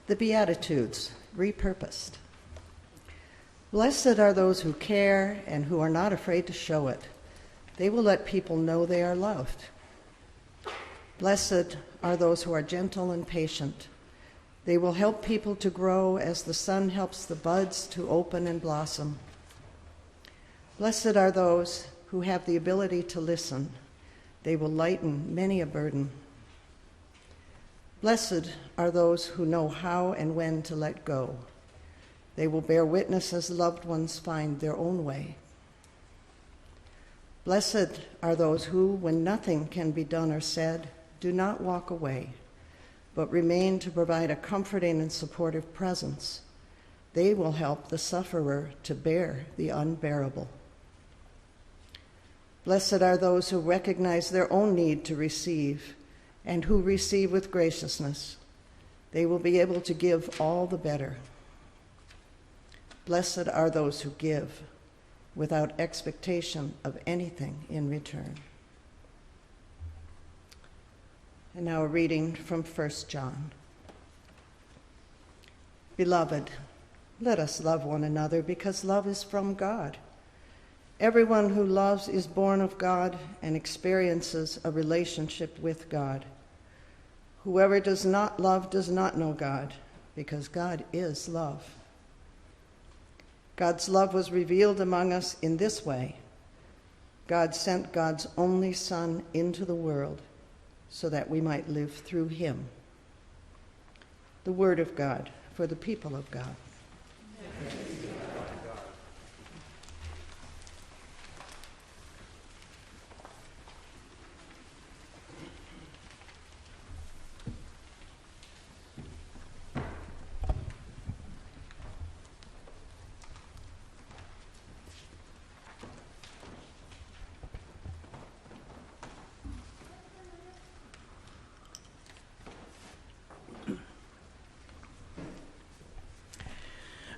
The Beatitudes, Repurposed. Blessed are those who care and who are not afraid to show it. They will let people know they are loved. Blessed are those who are gentle and patient. They will help people to grow as the sun helps the buds to open and blossom. Blessed are those who have the ability to listen. They will lighten many a burden. Blessed are those who know how and when to let go. They will bear witness as loved ones find their own way. Blessed are those who, when nothing can be done or said, do not walk away, but remain to provide a comforting and supportive presence. They will help the sufferer to bear the unbearable. Blessed are those who recognize their own need to receive and who receive with graciousness. They will be able to give all the better. Blessed are those who give without expectation of anything in return. And now a reading from 1 John. Beloved, let us love one another because love is from God. Everyone who loves is born of God and experiences a relationship with God. Whoever does not love does not know God, because God is love. God's love was revealed among us in this way. God sent God's only Son into the world so that we might live through him. The word of God for the people of God.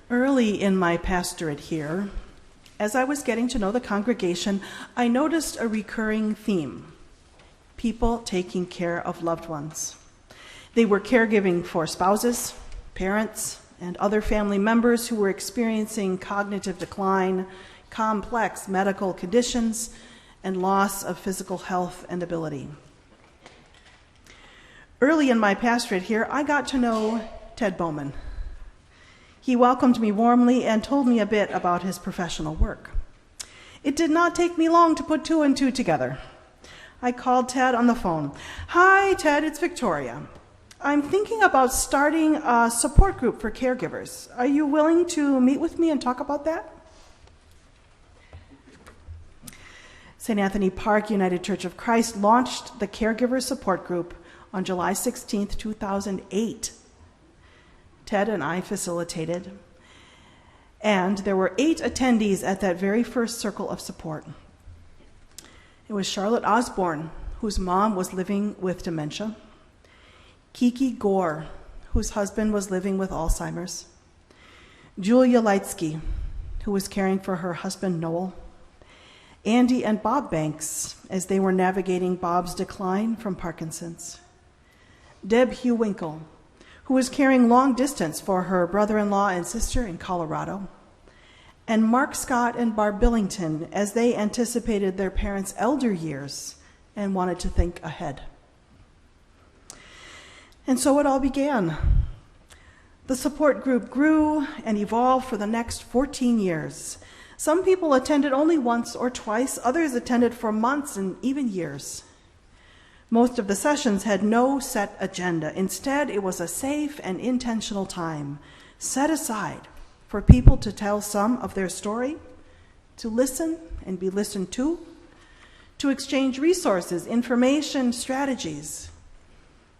Early in my pastorate here, as I was getting to know the congregation, I noticed a recurring theme: people taking care of loved ones. They were caregiving for spouses, parents, and other family members who were experiencing cognitive decline, complex medical conditions, and loss of physical health and ability. Early in my pastorate here, I got to know Ted Bowman. He welcomed me warmly and told me a bit about his professional work. It did not take me long to put two and two together. I called Ted on the phone. "Hi, Ted, it's Victoria. I'm thinking about starting a support group for caregivers. Are you willing to meet with me and talk about that?" St. Anthony Park United Church of Christ launched the Caregiver Support Group on July 16th, 2008. Ted and I facilitated, and there were 8 attendees at that very first circle of support. It was Charlotte Osborne, whose mom was living with dementia, Kiki Gore, whose husband was living with Alzheimer's, Julia Leitsky, who was caring for her husband Noel, Andy and Bob Banks, as they were navigating Bob's decline from Parkinson's, Deb Hugh-Winkle, who was carrying long distance for her brother-in-law and sister in Colorado, and Mark Scott and Barb Billington as they anticipated their parents' elder years and wanted to think ahead. And so it all began. The support group grew and evolved for the next 14 years. Some people attended only once or twice, others attended for months and even years. Most of the sessions had no set agenda. Instead, it was a safe and intentional time set aside for people to tell some of their story, to listen and be listened to exchange resources, information, strategies.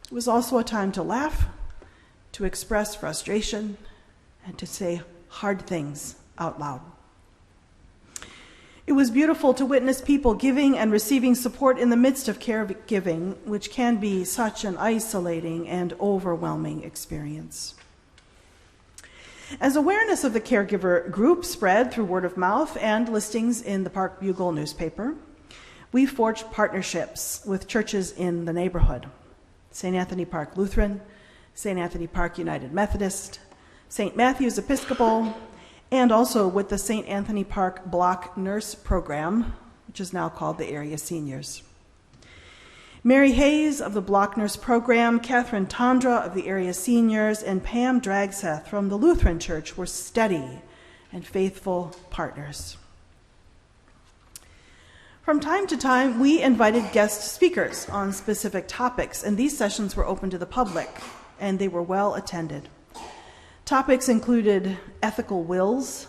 It was also a time to laugh, to express frustration, and to say hard things out loud. It was beautiful to witness people giving and receiving support in the midst of caregiving, which can be such an isolating and overwhelming experience. As awareness of the caregiver group spread through word of mouth and listings in the Park Bugle newspaper, we forged partnerships with churches in the neighborhood: St. Anthony Park Lutheran, St. Anthony Park United Methodist, St. Matthew's Episcopal, and also with the St. Anthony Park Block Nurse Program, which is now called the Area Seniors. Mary Hayes of the Block Nurse Program, Catherine Tondra of the Area Seniors, and Pam Dragseth from the Lutheran Church were steady and faithful partners. From time to time, we invited guest speakers on specific topics, and these sessions were open to the public, and they were well attended. Topics included ethical wills,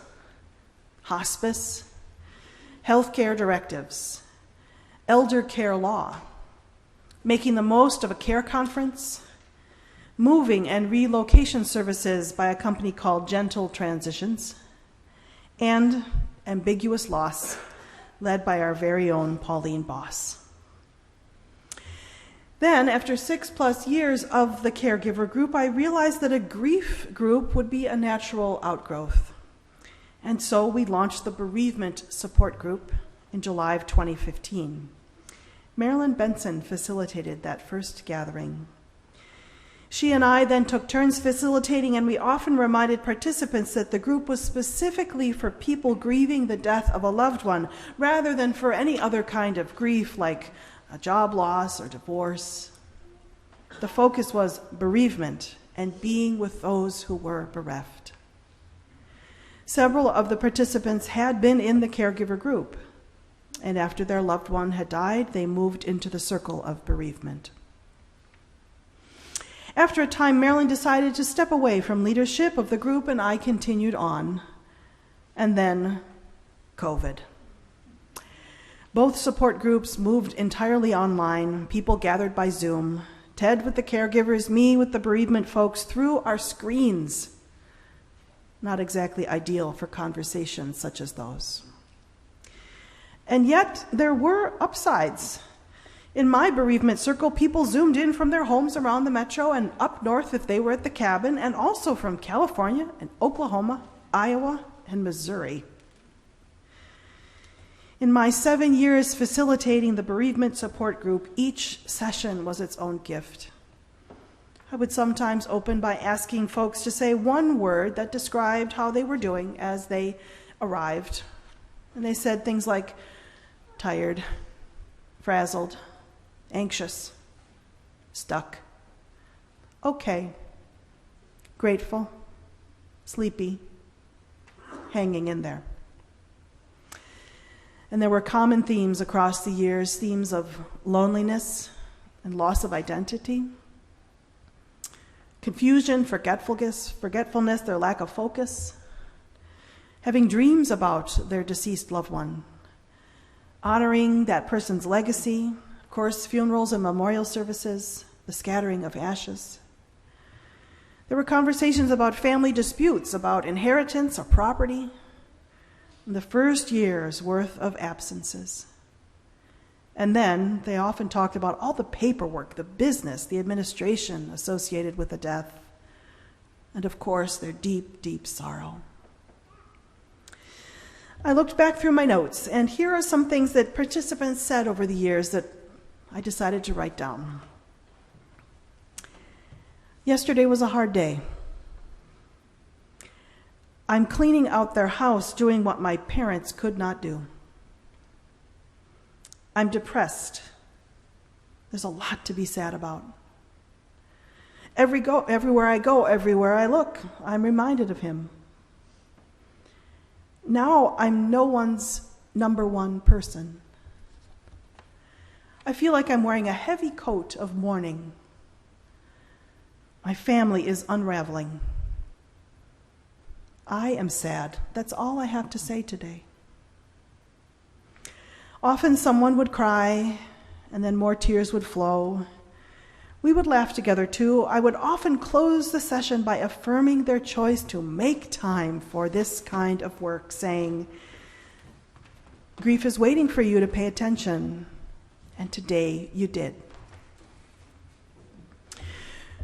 hospice, healthcare directives, elder care law, making the most of a care conference, moving and relocation services by a company called Gentle Transitions, and ambiguous loss, led by our very own Pauline Boss. Then, after 6+ years of the caregiver group, I realized that a grief group would be a natural outgrowth. And so we launched the Bereavement Support Group in July of 2015. Marilyn Benson facilitated that first gathering. She and I then took turns facilitating, and we often reminded participants that the group was specifically for people grieving the death of a loved one, rather than for any other kind of grief like a job loss or divorce. The focus was bereavement and being with those who were bereft. Several of the participants had been in the caregiver group, and after their loved one had died, they moved into the circle of bereavement. After a time, Marilyn decided to step away from leadership of the group, and I continued on. And then COVID. Both support groups moved entirely online. People gathered by Zoom. Ted with the caregivers, me with the bereavement folks through our screens. Not exactly ideal for conversations such as those. And yet, there were upsides. In my bereavement circle, people Zoomed in from their homes around the metro and up north if they were at the cabin, and also from California and Oklahoma, Iowa, and Missouri. In my 7 years facilitating the bereavement support group, each session was its own gift. I would sometimes open by asking folks to say one word that described how they were doing as they arrived. And they said things like tired, frazzled, anxious, stuck, okay, grateful, sleepy, hanging in there. And there were common themes across the years, themes of loneliness and loss of identity, confusion, forgetfulness, their lack of focus, having dreams about their deceased loved one, honoring that person's legacy, of course, funerals and memorial services, the scattering of ashes. There were conversations about family disputes, about inheritance or property, and the first year's worth of absences. And then they often talked about all the paperwork, the business, the administration associated with the death, and of course, their deep, deep sorrow. I looked back through my notes, and here are some things that participants said over the years that I decided to write down. Yesterday was a hard day. I'm cleaning out their house, doing what my parents could not do. I'm depressed. There's a lot to be sad about. Everywhere I go, everywhere I look, I'm reminded of him. Now I'm no one's number one person. I feel like I'm wearing a heavy coat of mourning. My family is unraveling. I am sad. That's all I have to say today. Often someone would cry, and then more tears would flow. We would laugh together too. I would often close the session by affirming their choice to make time for this kind of work, saying, grief is waiting for you to pay attention, and today you did.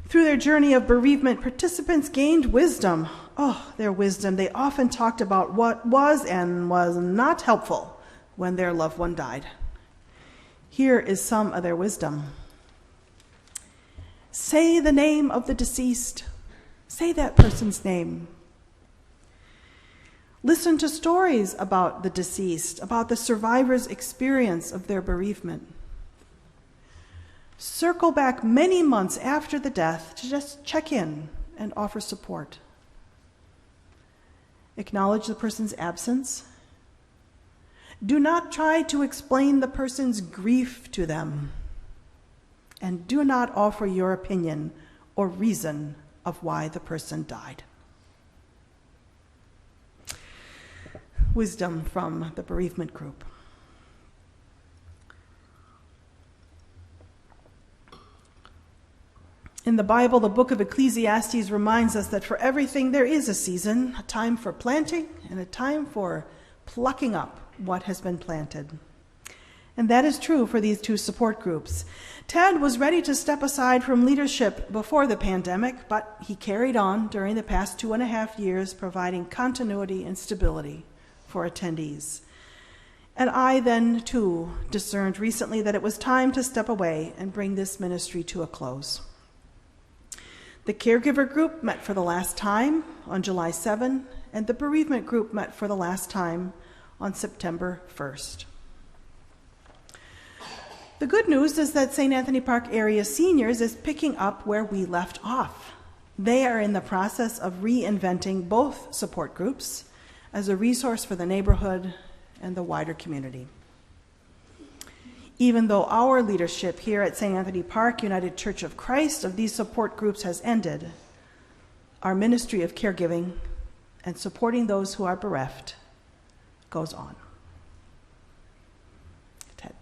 Through their journey of bereavement, participants gained wisdom. Oh, their wisdom. They often talked about what was and was not helpful when their loved one died. Here is some of their wisdom. Say the name of the deceased. Say that person's name. Listen to stories about the deceased, about the survivor's experience of their bereavement. Circle back many months after the death to just check in and offer support. Acknowledge the person's absence. Do not try to explain the person's grief to them. And do not offer your opinion or reason of why the person died. Wisdom from the bereavement group. In the Bible, the book of Ecclesiastes reminds us that for everything there is a season, a time for planting and a time for plucking up what has been planted. And that is true for these two support groups. Ted was ready to step aside from leadership before the pandemic, but he carried on during the past 2.5 years, providing continuity and stability for attendees. And I then, too, discerned recently that it was time to step away and bring this ministry to a close. The caregiver group met for the last time on July 7, and the bereavement group met for the last time on September 1st. The good news is that St. Anthony Park Area Seniors is picking up where we left off. They are in the process of reinventing both support groups as a resource for the neighborhood and the wider community. Even though our leadership here at St. Anthony Park United Church of Christ of these support groups has ended, our ministry of caregiving and supporting those who are bereft goes on. Ted.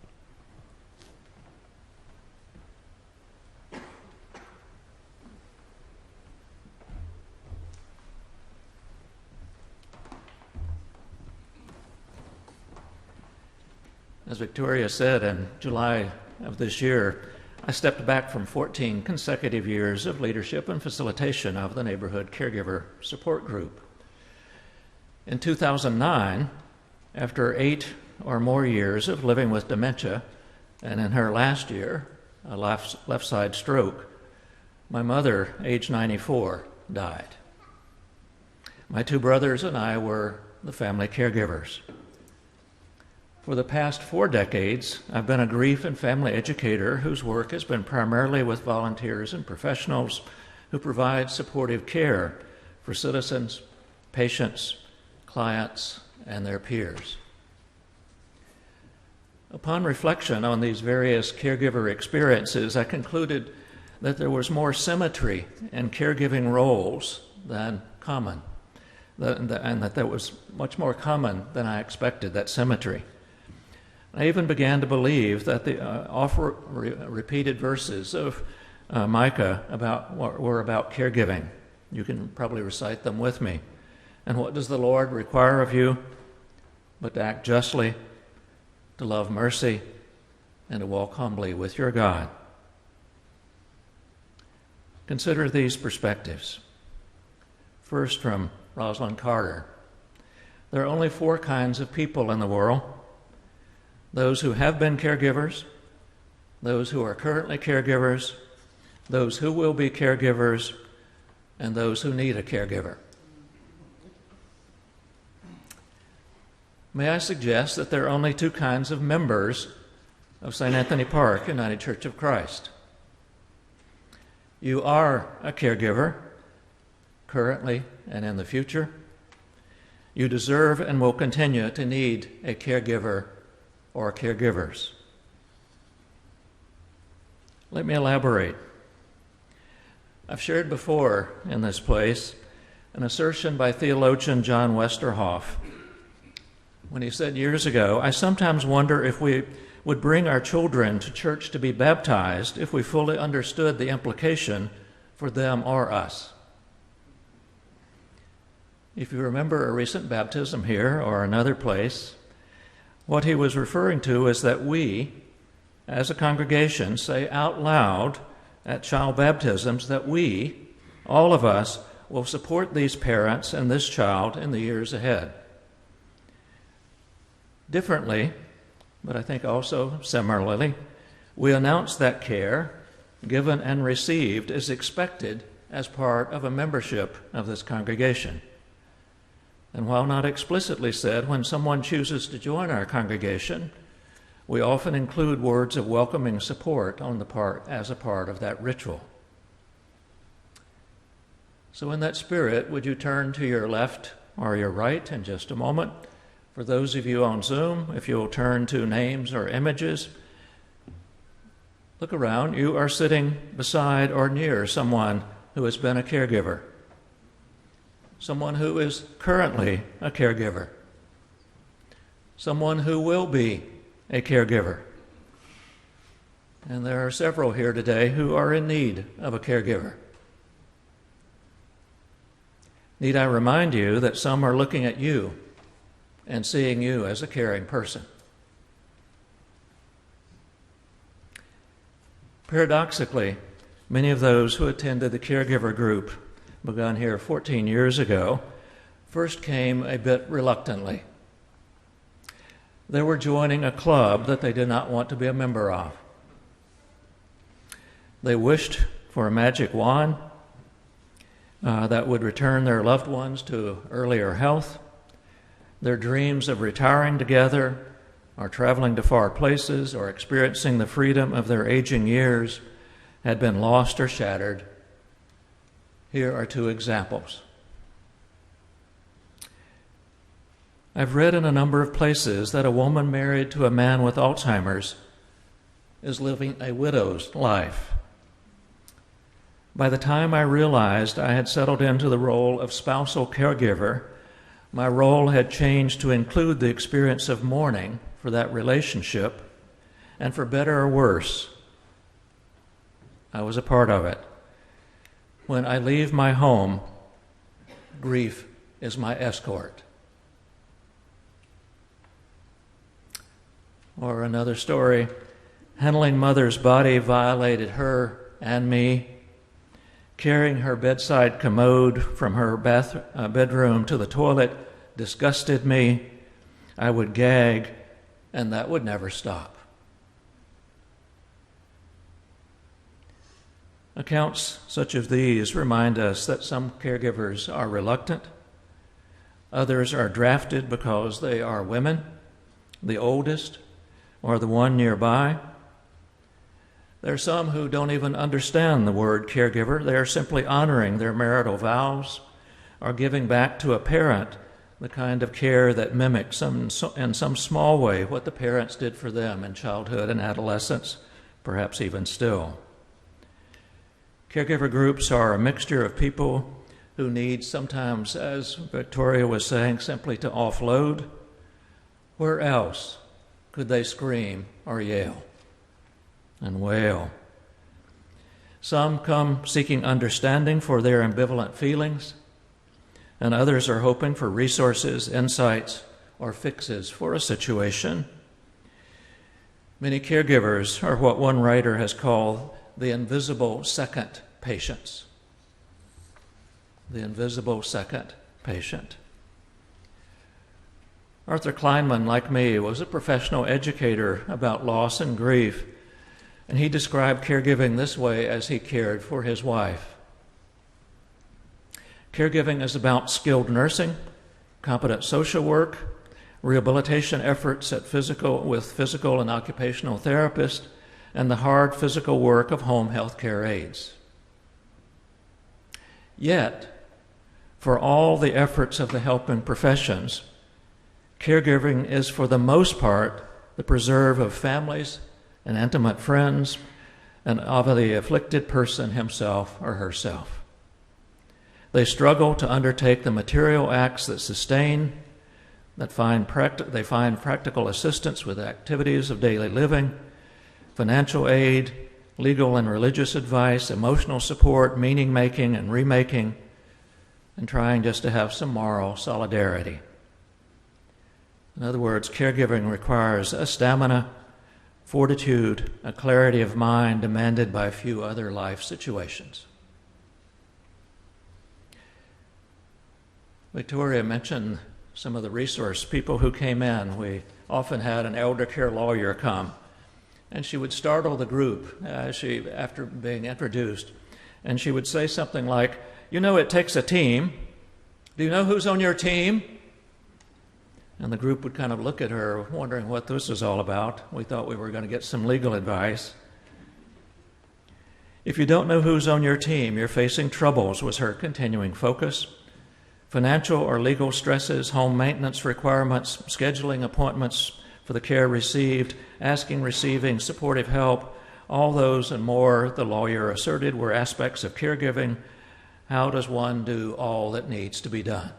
As Victoria said, in July of this year, I stepped back from 14 consecutive years of leadership and facilitation of the Neighborhood Caregiver Support Group. In 2009, after 8 or more years of living with dementia, and in her last year, a left side stroke, my mother, age 94, died. My 2 brothers and I were the family caregivers. For the past 4 decades, I've been a grief and family educator whose work has been primarily with volunteers and professionals who provide supportive care for citizens, patients, clients, and their peers. Upon reflection on these various caregiver experiences, I concluded that there was more symmetry in caregiving roles than common, and that was much more common than I expected, that symmetry. I even began to believe that the repeated verses of Micah were about caregiving. You can probably recite them with me. And what does the Lord require of you but to act justly, to love mercy, and to walk humbly with your God? Consider these perspectives. First, from Rosalind Carter. There are only 4 kinds of people in the world: those who have been caregivers, those who are currently caregivers, those who will be caregivers, and those who need a caregiver. May I suggest that there are only 2 kinds of members of St. Anthony Park United Church of Christ. You are a caregiver, currently and in the future. You deserve and will continue to need a caregiver or caregivers. Let me elaborate. I've shared before in this place an assertion by theologian John Westerhoff when he said years ago, "I sometimes wonder if we would bring our children to church to be baptized if we fully understood the implication for them or us." If you remember a recent baptism here or another place, what he was referring to is that we, as a congregation, say out loud at child baptisms that we, all of us, will support these parents and this child in the years ahead. Differently, but I think also similarly, we announce that care given and received is expected as part of a membership of this congregation. And while not explicitly said, when someone chooses to join our congregation, we often include words of welcoming support as a part of that ritual. So in that spirit, would you turn to your left or your right in just a moment? For those of you on Zoom, if you'll turn to names or images, look around. You are sitting beside or near someone who has been a caregiver, someone who is currently a caregiver, someone who will be a caregiver. And there are several here today who are in need of a caregiver. Need I remind you that some are looking at you and seeing you as a caring person? Paradoxically, many of those who attended the caregiver group begun here 14 years ago first came a bit reluctantly. They were joining a club that they did not want to be a member of. They wished for a magic wand that would return their loved ones to earlier health. Their dreams of retiring together, or traveling to far places, or experiencing the freedom of their aging years had been lost or shattered. Here are two examples. I've read in a number of places that a woman married to a man with Alzheimer's is living a widow's life. By the time I realized I had settled into the role of spousal caregiver, my role had changed to include the experience of mourning for that relationship, and for better or worse, I was a part of it. When I leave my home, grief is my escort. Or another story, handling mother's body violated her and me. Carrying her bedside commode from her bedroom to the toilet disgusted me. I would gag, and that would never stop. Accounts such as these remind us that some caregivers are reluctant. Others are drafted because they are women, the oldest, or the one nearby. There are some who don't even understand the word caregiver. They are simply honoring their marital vows or giving back to a parent the kind of care that mimics in some small way what the parents did for them in childhood and adolescence, perhaps even still. Caregiver groups are a mixture of people who need sometimes, as Victoria was saying, simply to offload. Where else could they scream or yell and wail? Some come seeking understanding for their ambivalent feelings, and others are hoping for resources, insights, or fixes for a situation. Many caregivers are what one writer has called the invisible second patients. The invisible second patient. Arthur Kleinman, like me, was a professional educator about loss and grief, and he described caregiving this way as he cared for his wife. Caregiving is about skilled nursing, competent social work, rehabilitation efforts with physical and occupational therapists, and the hard physical work of home health care aides. Yet, for all the efforts of the helping professions, caregiving is for the most part the preserve of families and intimate friends and of the afflicted person himself or herself. They struggle to undertake the material acts that sustain, they find practical assistance with activities of daily living, financial aid, legal and religious advice, emotional support, meaning-making and remaking, and trying just to have some moral solidarity. In other words, caregiving requires a stamina, fortitude, a clarity of mind demanded by few other life situations. Victoria mentioned some of the resource people who came in. We often had an elder care lawyer come and she would startle the group after being introduced. And she would say something like, "You know, it takes a team. Do you know who's on your team?" And the group would kind of look at her, wondering what this was all about. We thought we were going to get some legal advice. "If you don't know who's on your team, you're facing troubles," was her continuing focus. Financial or legal stresses, home maintenance requirements, scheduling appointments for the care received, receiving supportive help, all those and more, the lawyer asserted, were aspects of caregiving. How does one do all that needs to be done?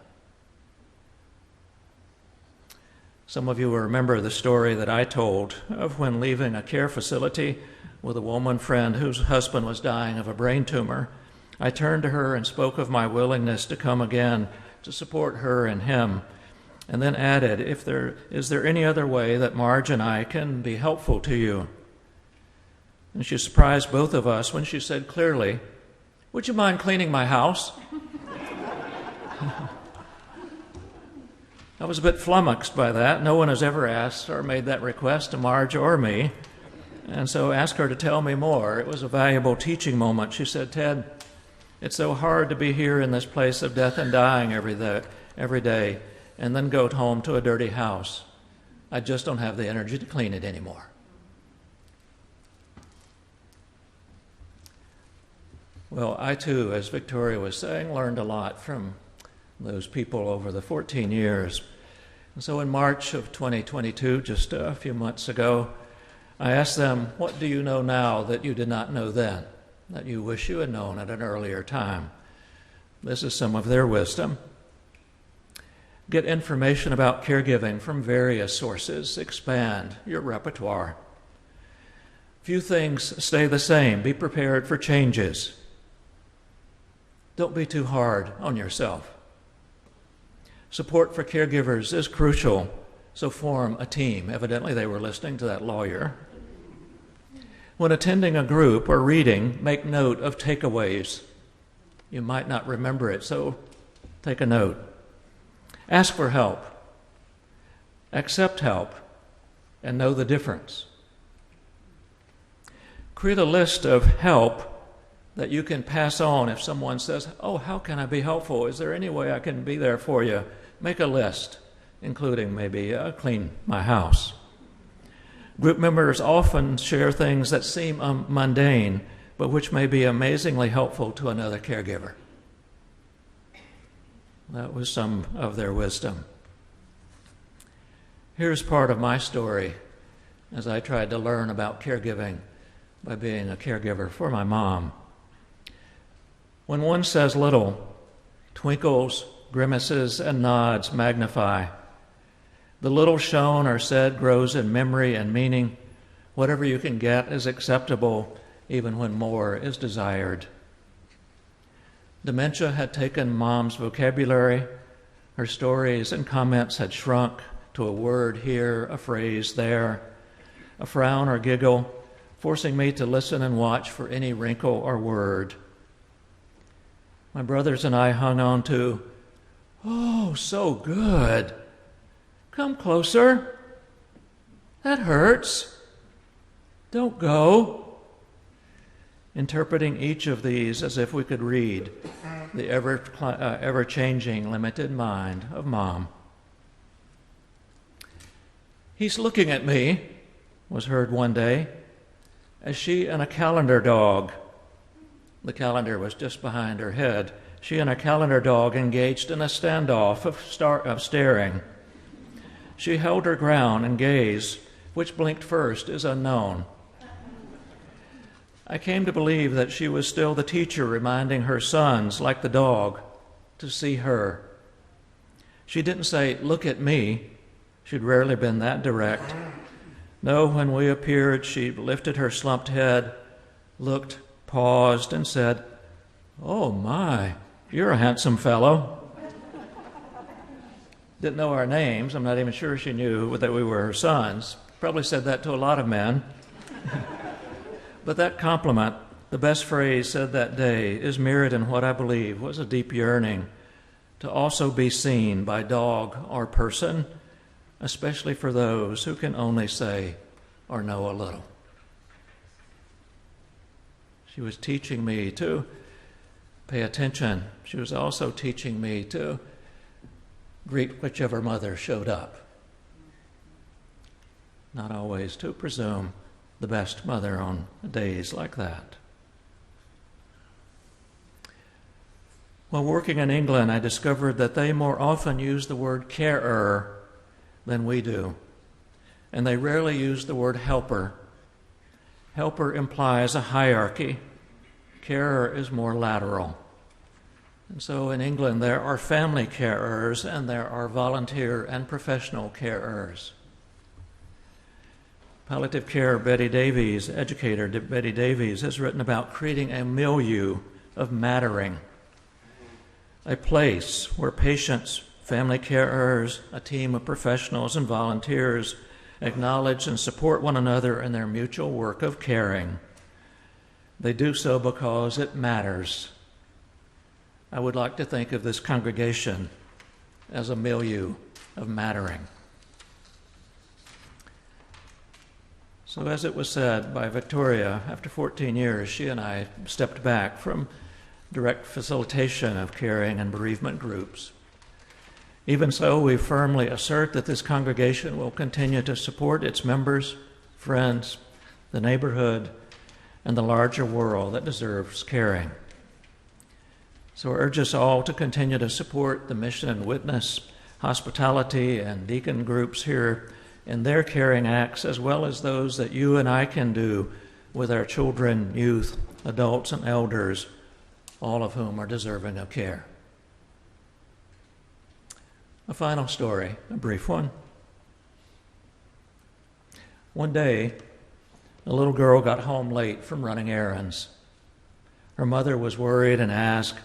Some of you will remember the story that I told of when leaving a care facility with a woman friend whose husband was dying of a brain tumor. I turned to her and spoke of my willingness to come again to support her and him, and then added, is there any other way that Marge and I can be helpful to you? And she surprised both of us when she said clearly, "Would you mind cleaning my house?" I was a bit flummoxed by that. No one has ever asked or made that request to Marge or me, and so asked her to tell me more. It was a valuable teaching moment. She said, "Ted, it's so hard to be here in this place of death and dying every day, and then go home to a dirty house. I just don't have the energy to clean it anymore." Well, I too, as Victoria was saying, learned a lot from those people over the 14 years. And so in March of 2022, just a few months ago, I asked them, "What do you know now that you did not know then, that you wish you had known at an earlier time?" This is some of their wisdom. Get information about caregiving from various sources. Expand your repertoire. Few things stay the same. Be prepared for changes. Don't be too hard on yourself. Support for caregivers is crucial, so form a team. Evidently, they were listening to that lawyer. When attending a group or reading, make note of takeaways. You might not remember it, so take a note. Ask for help. Accept help, and know the difference. Create a list of help that you can pass on if someone says, "Oh, how can I be helpful? Is there any way I can be there for you?" Make a list, including maybe clean my house. Group members often share things that seem mundane, but which may be amazingly helpful to another caregiver. That was some of their wisdom. Here's part of my story as I tried to learn about caregiving by being a caregiver for my mom. When one says little, twinkles, grimaces, and nods magnify. The little shown or said grows in memory and meaning. Whatever you can get is acceptable, even when more is desired. Dementia had taken Mom's vocabulary. Her stories and comments had shrunk to a word here, a phrase there, a frown or giggle, forcing me to listen and watch for any wrinkle or word. My brothers and I hung on to, "Oh, so good. Come closer. That hurts. Don't go." Interpreting each of these as if we could read the ever-changing, limited mind of Mom. "He's looking at me," was heard one day, as she and a calendar dog, the calendar was just behind her head, she and a calendar dog engaged in a standoff of staring. She held her ground and gaze. Which blinked first is unknown. I came to believe that she was still the teacher reminding her sons, like the dog, to see her. She didn't say, "Look at me." She'd rarely been that direct. No, when we appeared, she lifted her slumped head, looked, paused, and said, "Oh my, you're a handsome fellow." Didn't know our names. I'm not even sure she knew that we were her sons. Probably said that to a lot of men. But that compliment, the best phrase said that day, is mirrored in what I believe was a deep yearning to also be seen by dog or person, especially for those who can only say or know a little. She was teaching me to pay attention. She was also teaching me to greet whichever mother showed up. Not always to presume the best mother on days like that. While working in England, I discovered that they more often use the word carer than we do, and they rarely use the word helper. Helper implies a hierarchy. Carer is more lateral. And so in England, there are family carers and there are volunteer and professional carers. Palliative care educator Betty Davies, has written about creating a milieu of mattering, a place where patients, family carers, a team of professionals and volunteers acknowledge and support one another in their mutual work of caring. They do so because it matters. I would like to think of this congregation as a milieu of mattering. So as it was said by Victoria, after 14 years, she and I stepped back from direct facilitation of caring and bereavement groups. Even so, we firmly assert that this congregation will continue to support its members, friends, the neighborhood, and the larger world that deserves caring. So I urge us all to continue to support the Mission and Witness, hospitality, and deacon groups here in their caring acts, as well as those that you and I can do with our children, youth, adults, and elders, all of whom are deserving of care. A final story, a brief one. One day, a little girl got home late from running errands. Her mother was worried and asked,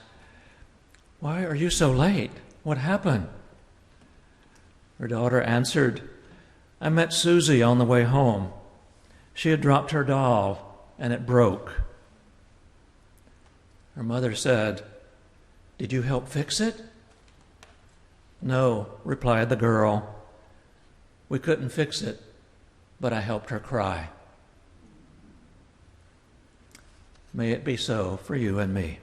"Why are you so late? What happened?" Her daughter answered, "I met Susie on the way home. She had dropped her doll and it broke." Her mother said, "Did you help fix it?" "No," replied the girl. "We couldn't fix it, but I helped her cry." May it be so for you and me.